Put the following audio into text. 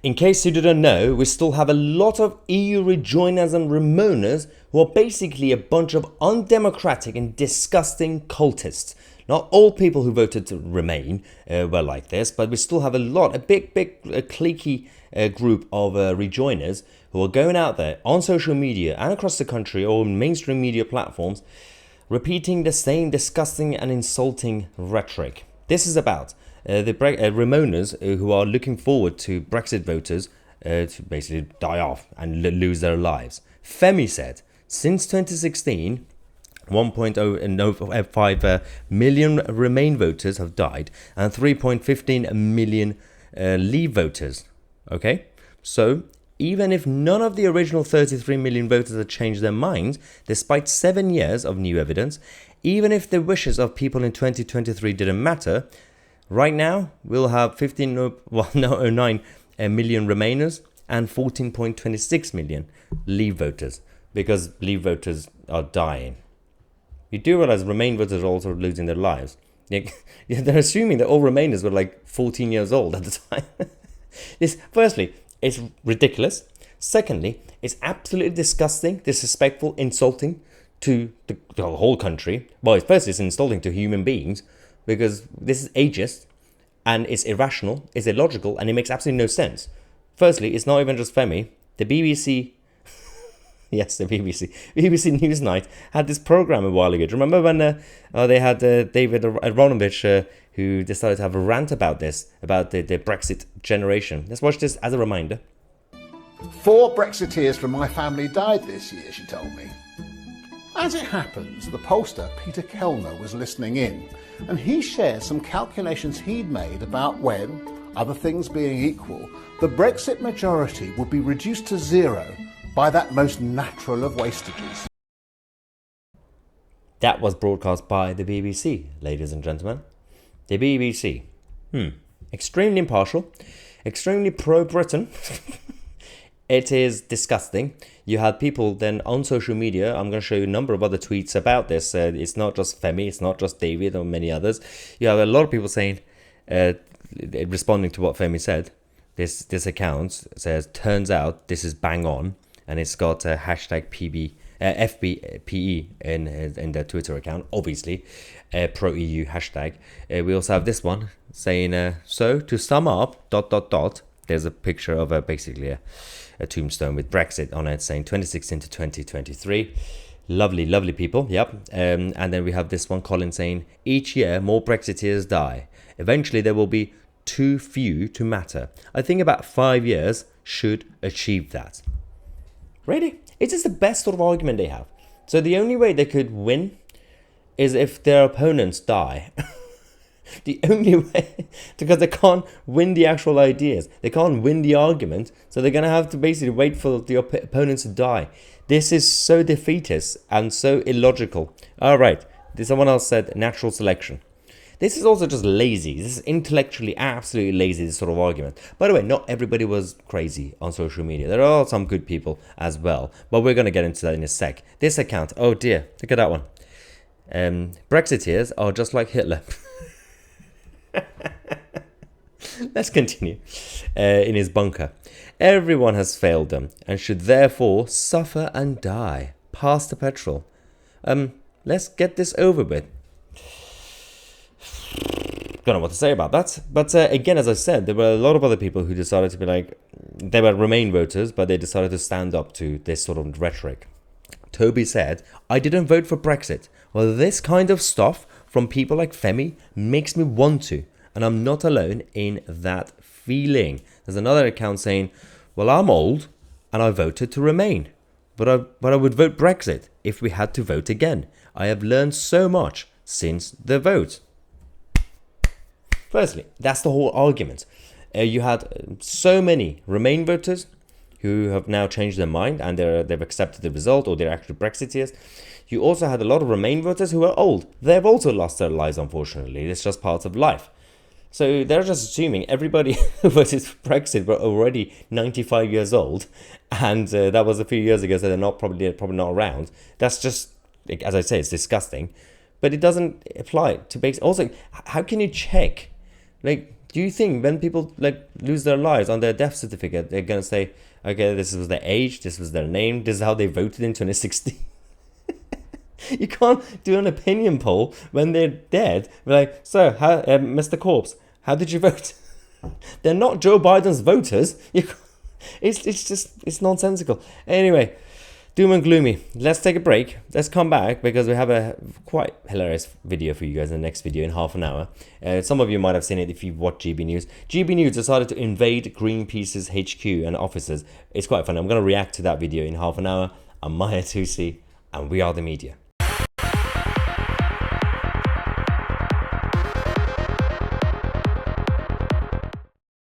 In case you didn't know, we still have a lot of EU rejoiners and remoaners who are basically a bunch of undemocratic and disgusting cultists. Not all people who voted to remain were like this, but we still have a big cliquey group of rejoiners who are going out there on social media and across the country or mainstream media platforms repeating the same disgusting and insulting rhetoric. This is about the remoaners who are looking forward to Brexit voters to basically die off and lose their lives. Femi said, since 2016, 1.05 million Remain voters have died and 3.15 million Leave voters. Okay? So, even if none of the original 33 million voters have changed their minds, despite 7 years of new evidence, even if the wishes of people in 2023 didn't matter, right now we'll have 9 million Remainers and 14.26 million Leave voters, because Leave voters are dying. You do realize Remain voters are also losing their lives. They're assuming that all Remainers were like 14 years old at the time. Firstly, it's ridiculous. Secondly, it's absolutely disgusting, disrespectful, insulting to the whole country. Well, firstly, it's insulting to human beings because this is ageist and it's irrational, it's illogical, and it makes absolutely no sense. Firstly, it's not even just Femi. The BBC... Yes, the BBC Newsnight had this program a while ago. Do you remember when they had David Aronovich who decided to have a rant about this, about the Brexit generation? Let's watch this as a reminder. 4 Brexiteers from my family died this year, she told me. As it happens, the pollster Peter Kellner was listening in, and he shared some calculations he'd made about when, other things being equal, the Brexit majority would be reduced to 0 by that most natural of wastages. That was broadcast by the BBC, ladies and gentlemen. The BBC. Extremely impartial, extremely pro-Britain. It is disgusting. You had people then on social media, I'm going to show you a number of other tweets about this. It's not just Femi, it's not just David or many others. You have a lot of people saying, responding to what Femi said. This account says, turns out this is bang on. And it's got a hashtag FBPE in their Twitter account, obviously, pro-EU hashtag. We also have this one saying, so to sum up, ... There's a picture of basically a tombstone with Brexit on it saying 2016 to 2023. Lovely, lovely people, yep. And then we have this one, Colin, saying, each year more Brexiteers die. Eventually there will be too few to matter. I think about 5 years should achieve that. Really? It is the best sort of argument they have. So the only way they could win is if their opponents die. The only way, because they can't win the actual ideas. They can't win the argument. So they're going to have to basically wait for the opponents to die. This is so defeatist and so illogical. All right. Someone else said natural selection. This is also just lazy. This is intellectually absolutely lazy, this sort of argument. By the way, not everybody was crazy on social media. There are some good people as well. But we're going to get into that in a sec. This account, oh dear, look at that one. Brexiteers are just like Hitler. Let's continue. In his bunker. Everyone has failed them and should therefore suffer and die. Pass the petrol. Let's get this over with. Don't know what to say about that. But again, as I said, there were a lot of other people who decided to be like, they were Remain voters, but they decided to stand up to this sort of rhetoric. Toby said, I didn't vote for Brexit. Well, this kind of stuff from people like Femi makes me want to. And I'm not alone in that feeling. There's another account saying, well, I'm old and I voted to Remain. But I would vote Brexit if we had to vote again. I have learned so much since the vote. Firstly, that's the whole argument. You had so many Remain voters who have now changed their mind and they've accepted the result, or they're actually Brexiteers. You also had a lot of Remain voters who are old. They've also lost their lives, unfortunately. It's just part of life. So they're just assuming everybody who voted for Brexit were already 95 years old, and that was a few years ago, so they're probably not around. That's just, as I say, it's disgusting. But it doesn't apply to base. Also, how can you check? Like, Do you think when people like lose their lives on their death certificate, they're gonna say, okay, this was their age, this was their name, this is how they voted in 2016? You can't do an opinion poll when they're dead. We're like, so, how, Mr. Corpse, how did you vote? They're not Joe Biden's voters. It's nonsensical. Anyway, doom and gloomy. Let's take a break. Let's come back because we have a quite hilarious video for you guys in the next video in half an hour. Some of you might have seen it if you watch GB News. GB News decided to invade Greenpeace's HQ and offices. It's quite funny. I'm going to react to that video in half an hour. I'm Mahyar Tousi, and we are the media.